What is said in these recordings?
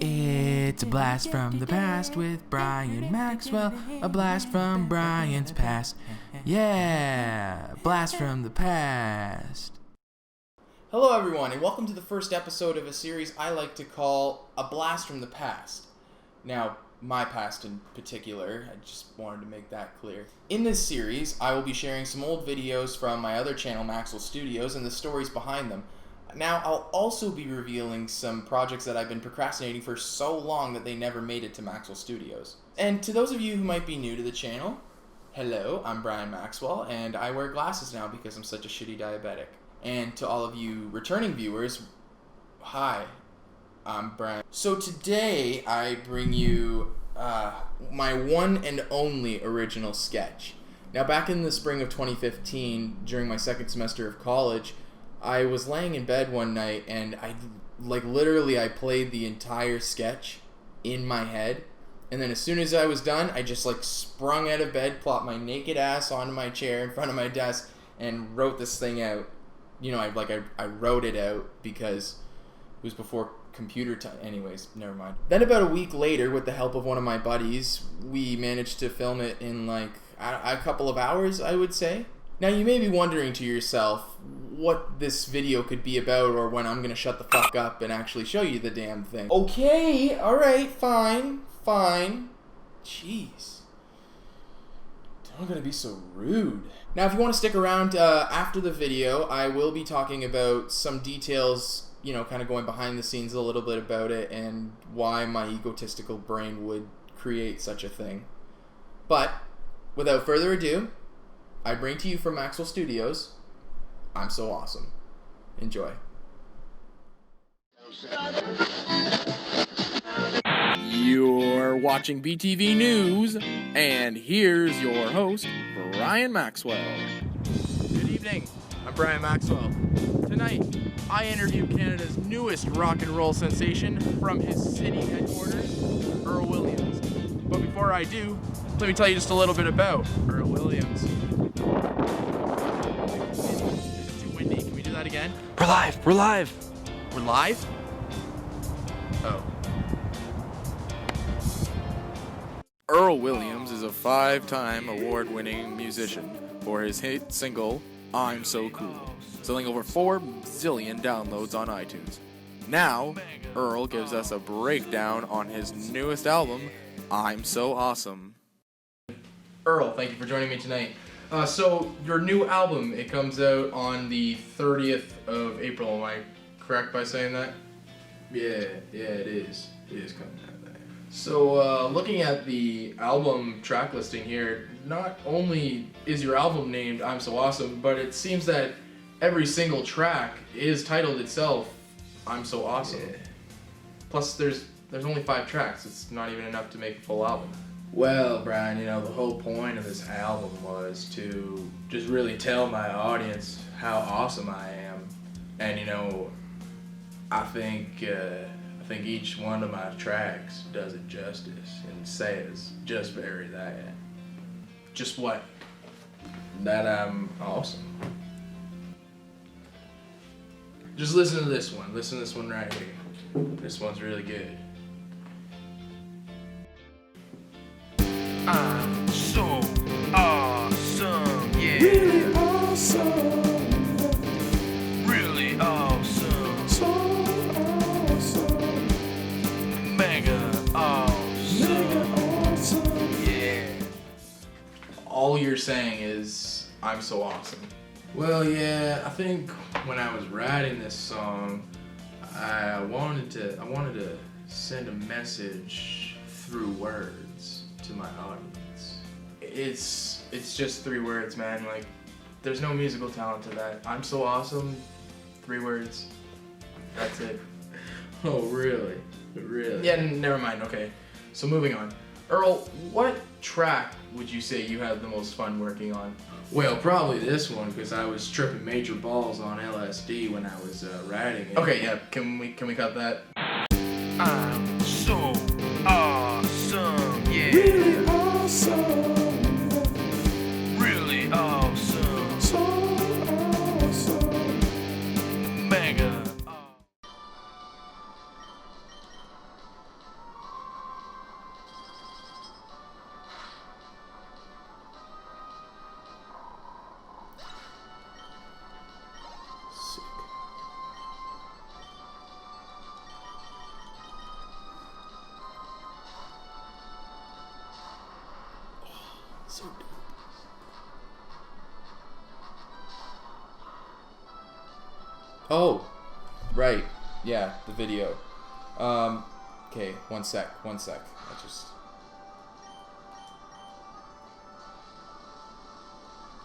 It's a blast from the past with Brian Maxwell, a blast from Brian's past. Yeah, blast from the past. Hello everyone, and welcome to the first episode of a series I like to call A Blast from the Past. Now, my past in particular, I just wanted to make that clear. In this series, I will be sharing some old videos from my other channel, Maxwell Studios, and the stories behind them. Now, I'll also be revealing some projects that I've been procrastinating for so long that they never made it to Maxwell Studios. And to those of you who might be new to the channel, hello, I'm Brian Maxwell, and I wear glasses now because I'm such a shitty diabetic. And to all of you returning viewers, hi, I'm Brian. So today I bring you my one and only original sketch. Now, back in the spring of 2015, during my second semester of college, I was laying in bed one night and I played the entire sketch in my head. And then as soon as I was done, I just sprung out of bed, plopped my naked ass onto my chair in front of my desk and wrote this thing out. You know, I wrote it out because it was before computer time. Anyways, never mind. Then about a week later, with the help of one of my buddies, we managed to film it in a couple of hours, I would say. Now, you may be wondering to yourself what this video could be about, or when I'm going to shut the fuck up and actually show you the damn thing. Okay, alright, fine. Jeez. Don't gotta be so rude. Now, if you want to stick around after the video, I will be talking about some details, kind of going behind the scenes a little bit about it, and why my egotistical brain would create such a thing. But, without further ado, I bring to you from Maxwell Studios, I'm So Awesome. Enjoy. You're watching BTV News, and here's your host, Brian Maxwell. Good evening, I'm Brian Maxwell. Tonight, I interview Canada's newest rock and roll sensation from his city headquarters, Earl Williams. But before I do, let me tell you just a little bit about Earl Williams. It's too windy. Can we do that again? We're live! We're live? Oh. Earl Williams is a 5-time award-winning musician for his hit single, I'm So Cool, selling over 4 zillion downloads on iTunes. Now, Earl gives us a breakdown on his newest album, I'm So Awesome. Earl, thank you for joining me tonight. So, your new album, it comes out on the 30th of April. Am I correct by saying that? Yeah, it is. It is coming out there. So, looking at the album track listing here, not only is your album named I'm So Awesome, but it seems that every single track is titled itself I'm So Awesome. Yeah. Plus, there's only 5 tracks. It's not even enough to make a full album. Well, Brian, the whole point of this album was to just really tell my audience how awesome I am. And, I think each one of my tracks does it justice and says just very that. Just what? That I'm awesome. Just listen to this one. Listen to this one right here. This one's really good. I'm so awesome, yeah. Really awesome. Really awesome. So awesome. Mega awesome. Yeah. All you're saying is, I'm so awesome. Well, yeah, I think when I was writing this song, I wanted to send a message through words to my audience. It's just 3 words, man. There's no musical talent to that. I'm so awesome. 3 words. That's it. Oh, really? Really? Yeah, never mind. Okay. So moving on. Earl, what track would you say you had the most fun working on? Well, probably this one, because I was tripping major balls on LSD when I was writing it. Okay, yeah. Can we cut that? I'm so awesome, yeah. Really awesome. Really awesome. So awesome. Mega Oh, right. Yeah, the video. Okay, one sec. I just...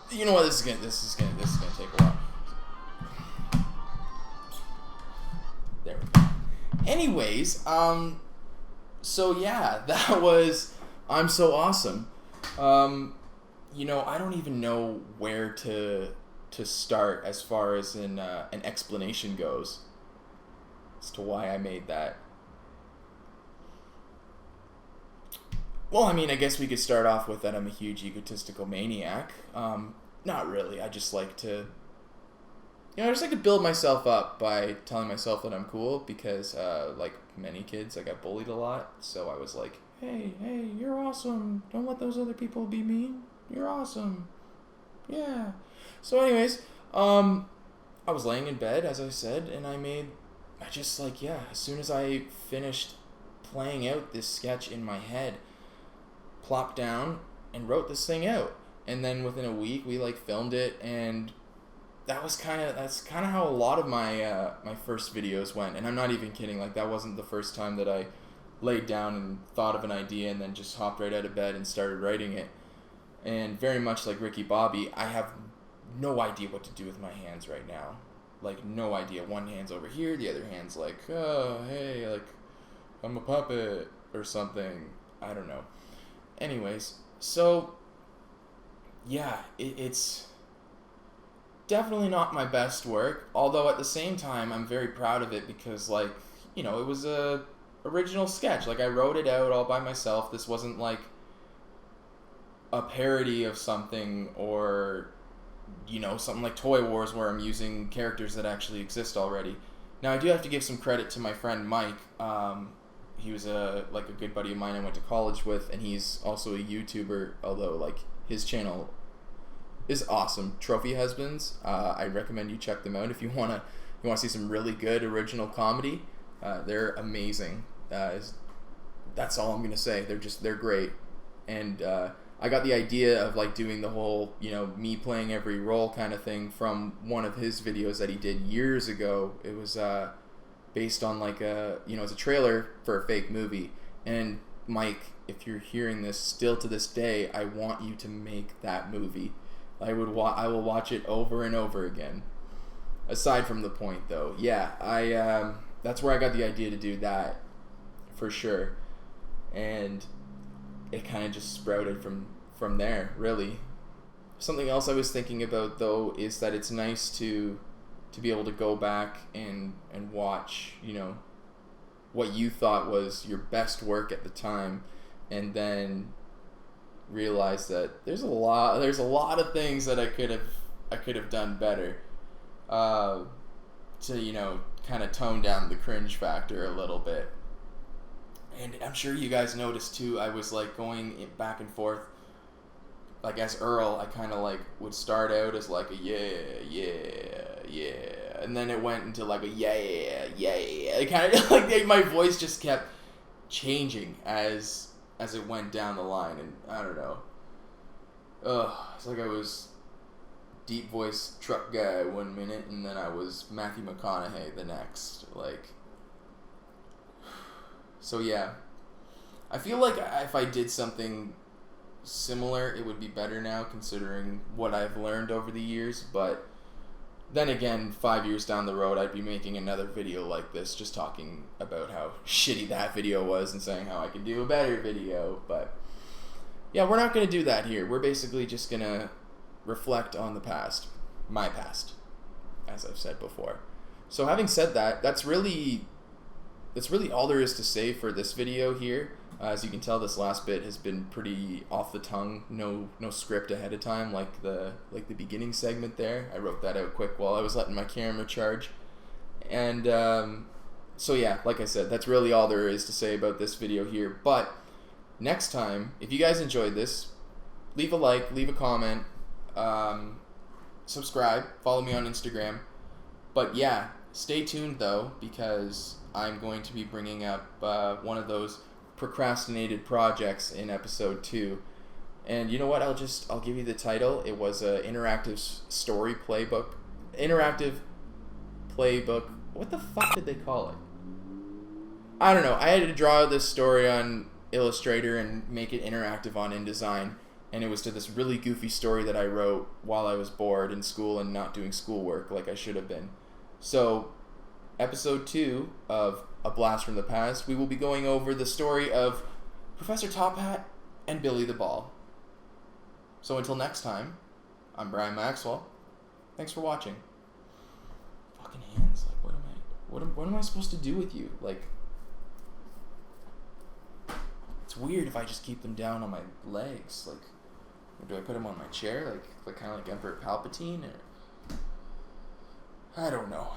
You know what? This is gonna take a while. There we go. Anyways, so yeah, that was I'm So Awesome. You know, I don't even know where to start as far as an explanation goes as to why I made that. Well, I mean, I guess we could start off with that I'm a huge egotistical maniac. Not really. I just like to, I just like to build myself up by telling myself that I'm cool because, like many kids, I got bullied a lot. So I was like, hey, you're awesome. Don't let those other people be mean. You're awesome. Yeah. So anyways, I was laying in bed, as I said, and as soon as I finished playing out this sketch in my head, plopped down and wrote this thing out. And then within a week, we filmed it, and that's kind of how a lot of my my first videos went. And I'm not even kidding. That wasn't the first time that I laid down and thought of an idea and then just hopped right out of bed and started writing it. And very much like Ricky Bobby, I have no idea what to do with my hands right now. No idea. One hand's over here, the other hand's oh, hey, I'm a puppet or something. I don't know. Anyways, so yeah, it's definitely not my best work, although at the same time I'm very proud of it because it was a original sketch. I wrote it out all by myself. This wasn't a parody of something or something like Toy Wars where I'm using characters that actually exist already. Now I do have to give some credit to my friend Mike. He was a good buddy of mine I went to college with, and he's also a YouTuber, although his channel is awesome. Trophy Husbands. I recommend you check them out if you wanna see some really good original comedy. They're amazing. That's all I'm gonna say. They're great. And I got the idea of doing the whole me playing every role kind of thing from one of his videos that he did years ago. It was based on it's a trailer for a fake movie. And Mike, if you're hearing this still to this day, I want you to make that movie. I will watch it over and over again. Aside from the point though, yeah, that's where I got the idea to do that for sure. And it kind of just sprouted from there, really. Something else I was thinking about though is that it's nice to be able to go back and watch, what you thought was your best work at the time, and then realize that there's a lot of things that I could have done better, to kind of tone down the cringe factor a little bit. And I'm sure you guys noticed too, I was going back and forth. As Earl, I kind of would start out as a yeah, and then it went into a yeah. It kind of my voice just kept changing as it went down the line, and I don't know. It's I was deep voice truck guy one minute, and then I was Matthew McConaughey the next. So yeah, I feel if I did something similar, it would be better now, considering what I've learned over the years. But then again, 5 years down the road, I'd be making another video like this, just talking about how shitty that video was and saying how I could do a better video. But yeah, we're not going to do that here. We're basically just going to reflect on the past, my past, as I've said before. So having said that, that's really all there is to say for this video here. As you can tell, this last bit has been pretty off the tongue, no script ahead of time, like the beginning segment there. I wrote that out quick while I was letting my camera charge. And so yeah, like I said, that's really all there is to say about this video here. But next time, if you guys enjoyed this, leave a like, leave a comment, subscribe, follow me on Instagram. But yeah, stay tuned though, because I'm going to be bringing up one of those procrastinated projects in episode 2. And you know what, I'll give you the title. It was a interactive playbook. What the fuck did they call it? I don't know. I had to draw this story on Illustrator and make it interactive on InDesign, and it was to this really goofy story that I wrote while I was bored in school and not doing schoolwork like I should have been. So, episode 2 of A Blast from the Past, we will be going over the story of Professor Top Hat and Billy the Ball. So until next time, I'm Brian Maxwell. Thanks for watching. Fucking hands, like what am I supposed to do with you? Like, it's weird if I just keep them down on my legs. Like, or do I put them on my chair, like kind of like Emperor Palpatine? Or I don't know.